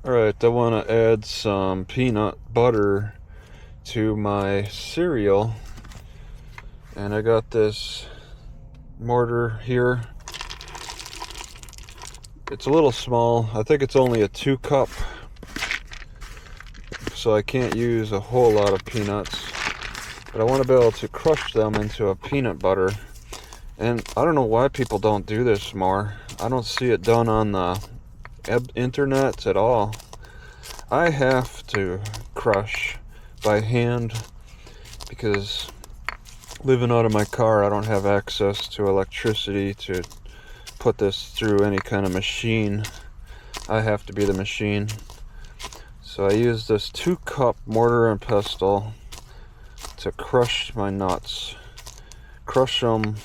Alright, I want to add some peanut butter to my cereal. And I got this mortar here. It's a little small. I think it's only a 2 cup. So I can't use a whole lot of peanuts. But I want to be able to crush them into a peanut butter. And I don't know why people don't do this more. I don't see it done on the internet at all. I have to crush by hand because living out of my car, I don't have access to electricity to put this through any kind of machine. I have to be the machine. So I use this 2 cup mortar and pestle to crush my nuts. Crush them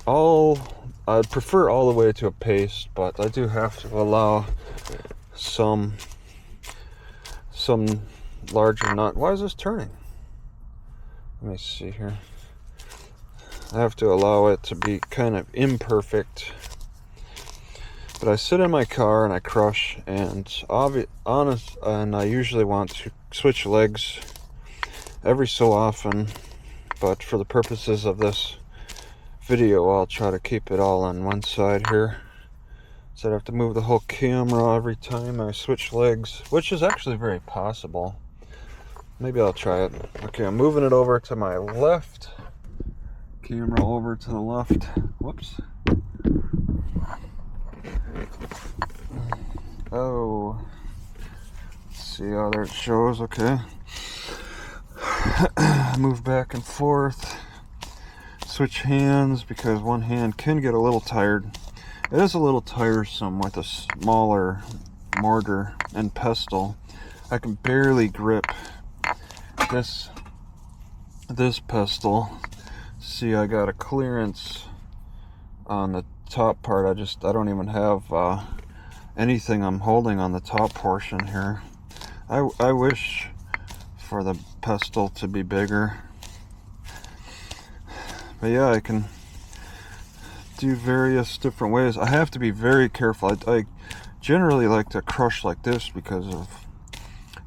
all. I'd prefer all the way to a paste, but I do have to allow some larger nut. Why is this turning? Let me see here. I have to allow it to be kind of imperfect. But I sit in my car and I crush, and I usually want to switch legs every so often, but for the purposes of this video, I'll try to keep it all on one side here. So I'd have to move the whole camera every time I switch legs, which is actually very possible. Maybe I'll try it. Okay, I'm moving it over to my left. Camera over to the left. Whoops. Oh. Let's see how there it shows. Okay. Move back and forth. Switch hands because one hand can get a little tired. It is a little tiresome with a smaller mortar and pestle. I can barely grip this pestle. See, I got a clearance on the top part. I don't even have anything I'm holding on the top portion here. I wish for the pestle to be bigger. But yeah, I can do various different ways. I have to be very careful. I generally like to crush like this because of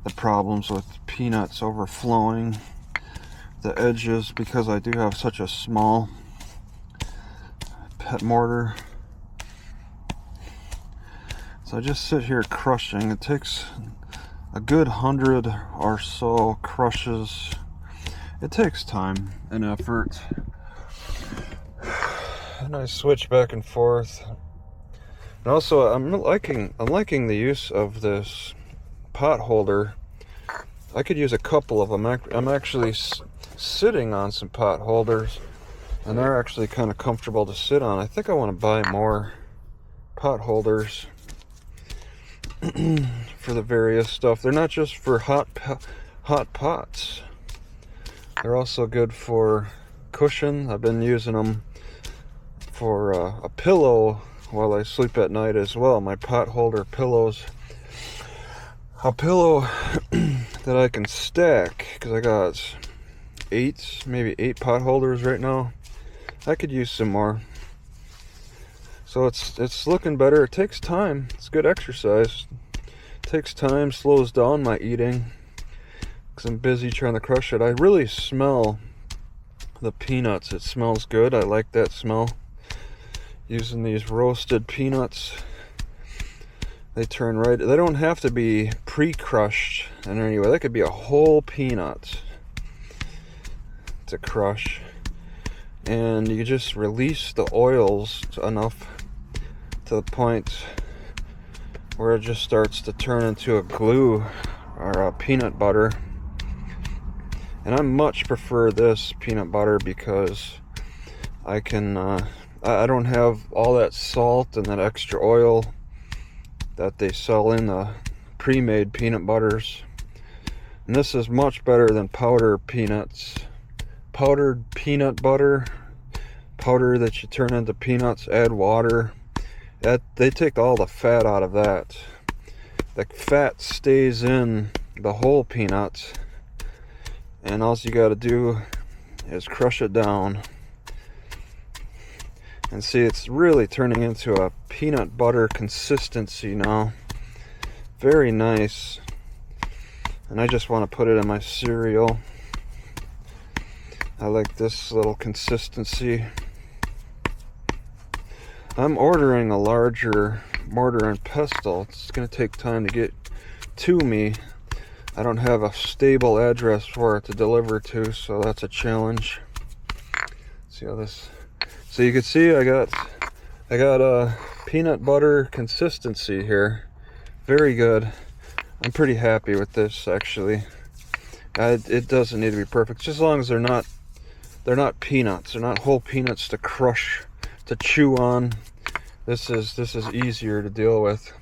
the problems with peanuts overflowing the edges, because I do have such a small pet mortar. So I just sit here crushing. It takes a good 100 or so crushes. It takes time and effort. And I switch back and forth. And also, I'm liking the use of this pot holder. I could use a couple of them. I'm actually sitting on some pot holders, and they're actually kind of comfortable to sit on. I think I want to buy more pot holders for the various stuff. They're not just for hot pots. They're also good for cushion. I've been using them for a pillow while I sleep at night as well. My pot holder pillows. A pillow that I can stack, because I got maybe eight pot holders right now. I could use some more. So it's looking better. It takes time. It's good exercise. It takes time, slows down my eating, because I'm busy trying to crush it. I really smell the peanuts. It smells good. I like that smell. Using these roasted peanuts, they turn right. They don't have to be pre-crushed in any way. They could be a whole peanut to crush, and you just release the oils enough to the point where it just starts to turn into a glue or a peanut butter. And I much prefer this peanut butter because I can I don't have all that salt and that extra oil that they sell in the pre-made peanut butters. And this is much better than powdered peanuts. Powdered peanut butter, powder that you turn into peanuts, add water. They take all the fat out of that. The fat stays in the whole peanuts, and all you got to do is crush it down. And see, it's really turning into a peanut butter consistency now. Very nice. And I just want to put it in my cereal. I like this little consistency. I'm ordering a larger mortar and pestle. It's going to take time to get to me. I don't have a stable address for it to deliver to, so that's a challenge. See how this... So you can see I got a peanut butter consistency here. Very good. I'm pretty happy with this, actually. It doesn't need to be perfect, just as long as they're not peanuts. They're not whole peanuts to crush, to chew on. This is easier to deal with.